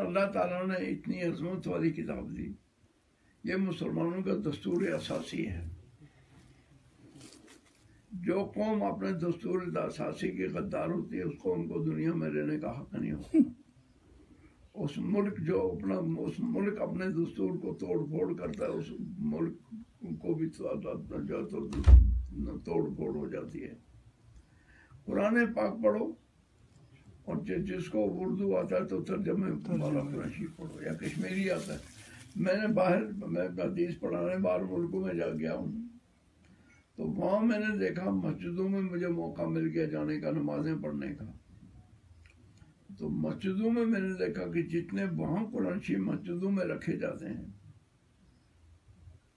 اللہ تعالیٰ نے اتنی عظمت والی کتاب دی. یہ مسلمانوں کا دستور اساسی ہے. جو قوم اپنے دستور اساسی کی غدار ہوتی ہے اس قوم کو دنیا میں رہنے کا حق نہیں ہوتا. اس ملک اپنے دستور کو توڑ پھوڑ کرتا ہے اس ملک کو بھی توڑ پھوڑ ہو جاتی ہے. قرآن پاک پڑھو اور جس کو اردو آتا ہے تو ترجمے والا قرآن شریف پڑھو یا کشمیری آتا ہے. میں حدیث پڑھانے باہر ملکوں میں جا گیا ہوں تو وہاں میں نے دیکھا مسجدوں میں مجھے موقع مل گیا جانے کا نمازیں پڑھنے کا. تو مسجدوں میں نے دیکھا کہ جتنے وہاں قرآن شریف مسجدوں میں رکھے جاتے ہیں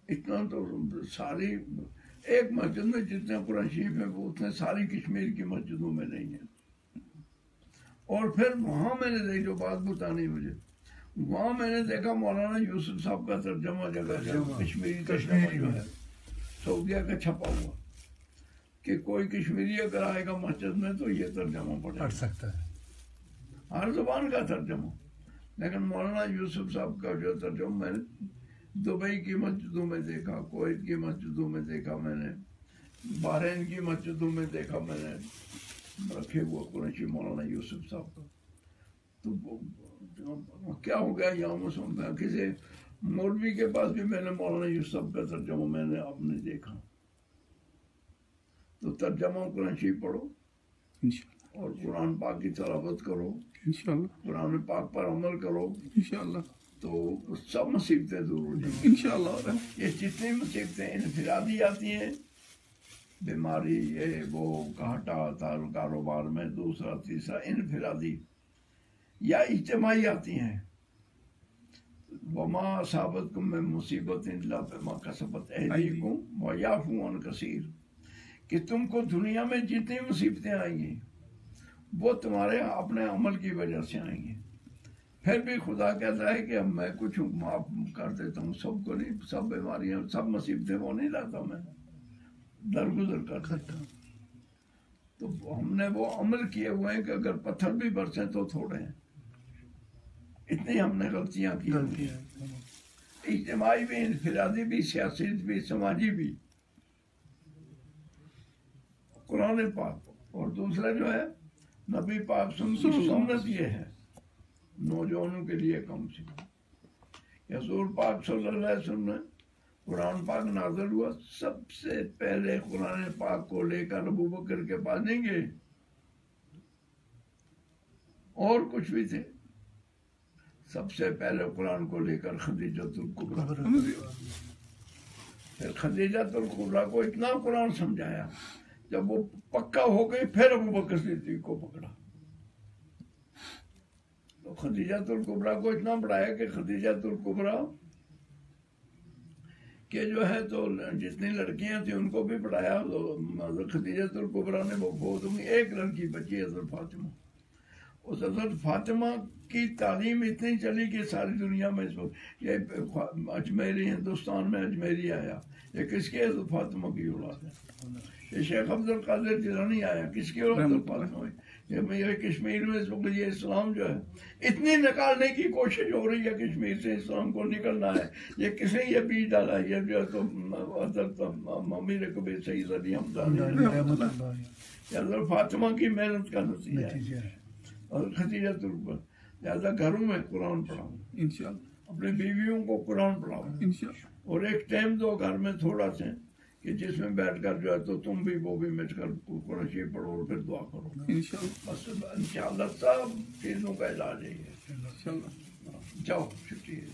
اتنا تو ساری ایک مسجد میں جتنے قرآن شریف ہے وہ اتنے ساری کشمیر کی مسجدوں میں نہیں ہیں. اور پھر وہاں میں نے دیکھا جو بات بتانی مجھے وہاں میں نے دیکھا مولانا یوسف صاحب کا ترجمہ جگہ کشمیری ترجمہ جو ہے سعودیہ کا چھپا ہوا کہ کوئی کشمیری اگر آئے گا مسجد میں تو یہ ترجمہ پڑھ سکتا ہے ہر زبان کا ترجمہ. لیکن مولانا یوسف صاحب کا جو ترجمہ میں نے دبئی کی مسجدوں میں دیکھا, کویت کی مسجدوں میں دیکھا, میں نے بحرین کی مسجدوں میں دیکھا, میں نے رکھے ہوا قرآن شریف مولانا یوسف صاحب کا. تو کیا ہو گیا یہاں میں سنتا کسی مولوی کے پاس بھی میں نے مولانا یوسف کا ترجمہ میں نے آپ نے دیکھا. تو ترجمہ قرآن شریف پڑھو اور قرآن پاک کی تلاوت کرو انشاءاللہ, قرآن پاک پر عمل کرو انشاءاللہ, تو سب مصیبتیں دور ہو جائیں انشاءاللہ. یہ جتنی مصیبتیں انفرادی آتی ہیں بیماری یہ وہ گھاٹا کاروبار میں دوسرا تیسرا انفرادی یا اجتماعی آتی ہیں وما اصابتکم من مصیبت الا بما کسبت ایدیکم ویعفو عن کثیر کہ تم کو دنیا میں جتنی مصیبتیں آئیں گی وہ تمہارے اپنے عمل کی وجہ سے آئیں گی. پھر بھی خدا کہتا ہے کہ میں کچھ معاف کر دیتا ہوں سب کو نہیں, سب بیماریاں سب مصیبتیں وہ نہیں لاتا, میں درگزر کر دیتا ہوں. تو ہم نے وہ عمل کیے ہوئے ہیں کہ اگر پتھر بھی برسیں تو تھوڑے ہیں, اتنی ہم نے غلطیاں کی ہیں, اجتماعی بھی, انفرادی بھی, سیاسی بھی, سماجی بھی. قرآن پاک اور دوسرا جو ہے نبی پاک سنت یہ ہے نوجوانوں کے لیے کم سے کم حضور پاک صلی اللہ علیہ وسلم نے قرآن پاک نازل ہوا سب سے پہلے قرآن پاک کو لے کر ابو بکر کے پاس نہیں گئے اور کچھ بھی تھے, سب سے پہلے قرآن کو لے کر خدیجۃ الکبریٰ, پھر خدیجۃ الکبریٰ کو اتنا قرآن سمجھایا جب وہ پکا ہو گئی پھر ابو بکر صدیق کو پکڑا. تو خدیجۃ الکبریٰ کو اتنا پڑھایا کہ خدیجۃ الکبریٰ کہ جو ہے تو جتنی لڑکیاں تھیں ان کو بھی پڑھایا. خدیجۃ الکبریٰ نے وہ گود میں ایک لڑکی بچی حضرت فاطمہ, اس حضرت فاطمہ کی تعلیم اتنی چلی کہ ساری دنیا میں اس وقت یہ اجمیری ہندوستان میں اجمیری آیا یہ کس کی حضرت فاطمہ کی اولاد ہے. یہ شیخ عبد القادر جیلانی آیا کس کی اولاد فاطمہ ہوئی. یہ کشمیر میں اس وقت یہ اسلام جو ہے اتنی نکالنے کی کوشش ہو رہی ہے کشمیر سے اسلام کو نکلنا ہے. یہ کس نے یہ بیج ڈالا ہے, یہ جو ہے تو حضرت امیر کبیر سید علی حمدانی حضرت فاطمہ کی محنت کا نتیجہ ہے. اور خدیجۃ الکبریٰ لہٰذا گھروں میں قرآن پڑھاؤ انشاءاللہ, اپنے بیویوں کو قرآن پڑھاؤ انشاءاللہ, اور ایک ٹائم دو گھر میں تھوڑا سا کہ جس میں بیٹھ کر جو ہے تو تم بھی وہ بھی مل کر قرآن شریف پڑھو اور پھر دعا کرو انشاءاللہ. بس انشاءاللہ سب چیزوں کا علاج ہے. جاؤ شکریہ.